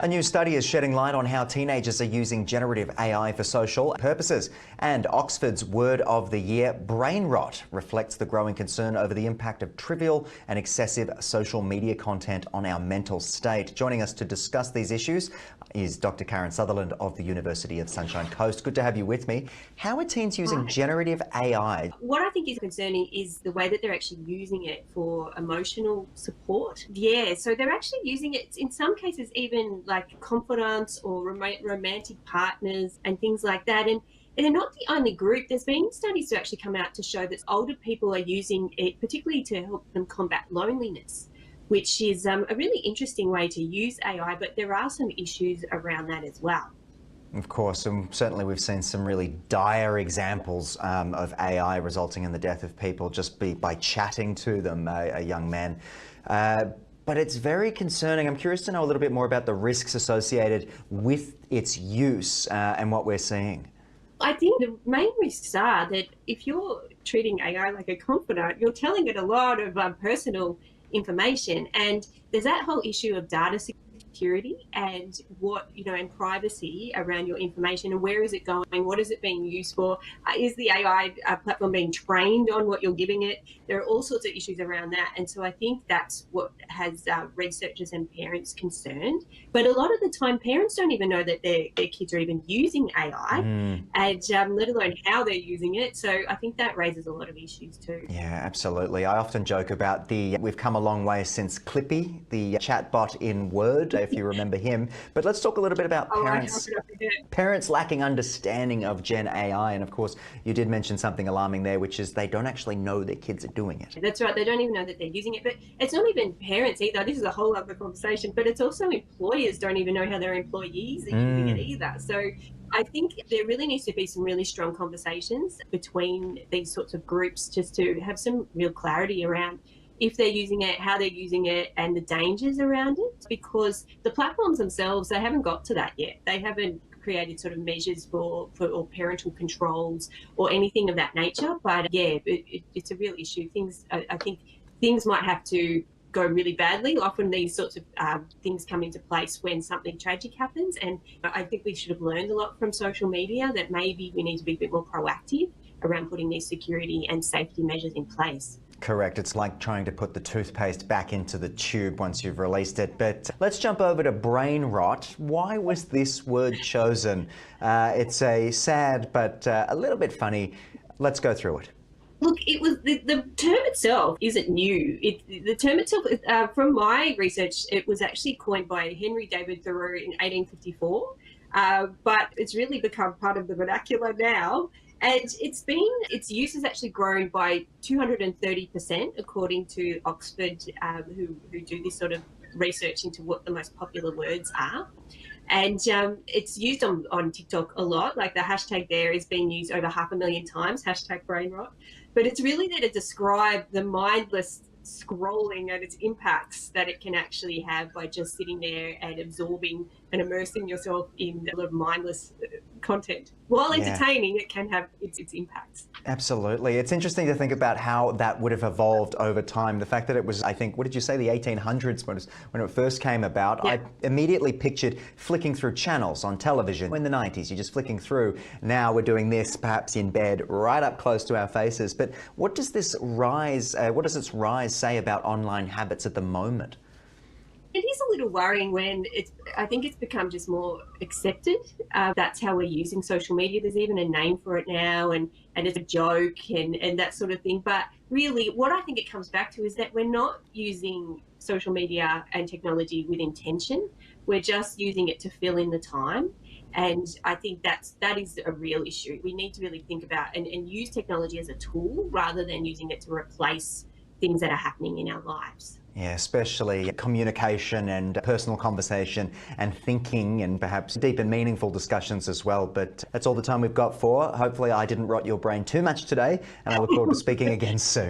A new study is shedding light on how teenagers are using generative AI for social purposes. And Oxford's word of the year, brain rot, reflects the growing concern over the impact of trivial and excessive social media content on our mental state. Joining us to discuss these issues is Dr. Karen Sutherland of the University of Sunshine Coast. Good to have you with me. How are teens using generative AI? What I think is concerning is the way that they're actually using it for emotional support. Yeah, so they're actually using it in some cases even like confidants or romantic partners and things like that. And they're not the only group. There's been studies to actually come out to show that older people are using it particularly to help them combat loneliness, which is a really interesting way to use AI, but there are some issues around that as well. Of course, and certainly we've seen some really dire examples of AI resulting in the death of people just by chatting to them, a young man. But it's very concerning. I'm curious to know a little bit more about the risks associated with its use and what we're seeing. I think the main risks are that if you're treating AI like a confidant, you're telling it a lot of personal information, and there's that whole issue of data security and and privacy around your information and where is it going, what is it being used for, is the AI platform being trained on what you're giving it? There are all sorts of issues around that, and so I think that's what has researchers and parents concerned. But a lot of the time parents don't even know that their kids are even using AI and let alone how they're using it, so I think that raises a lot of issues too. Yeah, absolutely. I often joke about we've come a long way since Clippy, the chatbot in Word, if you remember him. But let's talk a little bit about parents lacking understanding of Gen AI. And of course, you did mention something alarming there, which is they don't actually know their kids are doing it. That's right. They don't even know that they're using it. But it's not even parents either. This is a whole other conversation. But it's also employers don't even know how their employees are using it either. So I think there really needs to be some really strong conversations between these sorts of groups just to have some real clarity around if they're using it, how they're using it, and the dangers around it, because the platforms themselves, they haven't got to that yet. They haven't created sort of measures for or parental controls or anything of that nature. But yeah, it's a real issue. I think things might have to go really badly. Often these sorts of things come into place when something tragic happens. And I think we should have learned a lot from social media that maybe we need to be a bit more proactive around putting these security and safety measures in place. Correct. It's like trying to put the toothpaste back into the tube once you've released it. But let's jump over to brain rot. Why was this word chosen? It's a sad but a little bit funny. Let's go through it. Look, it was the term itself isn't new. The term itself, from my research, it was actually coined by Henry David Thoreau in 1854, but it's really become part of the vernacular now. And its use has actually grown by 230%, according to Oxford, who do this sort of research into what the most popular words are. And it's used on TikTok a lot. Like the hashtag there is being used over 500,000 times, hashtag brain rot. But it's really there to describe the mindless scrolling and its impacts that it can actually have by just sitting there and absorbing and immersing yourself in a lot of mindless content. While entertaining, it can have its impacts. Absolutely. It's interesting to think about how that would have evolved over time. The fact that it was, I think, what did you say, the 1800s when it first came about? Yeah. I immediately pictured flicking through channels on television. In the 90s, you're just flicking through. Now we're doing this perhaps in bed, right up close to our faces. But what does its rise say about online habits at the moment? It is a little worrying when I think it's become just more accepted. That's how we're using social media. There's even a name for it now, and it's a joke and that sort of thing. But really, what I think it comes back to is that we're not using social media and technology with intention. We're just using it to fill in the time. And I think that is a real issue. We need to really think about and use technology as a tool rather than using it to replace things that are happening in our lives. Yeah, especially communication and personal conversation and thinking and perhaps deep and meaningful discussions as well. But that's all the time we've got for. Hopefully I didn't rot your brain too much today, and I look forward to speaking again soon.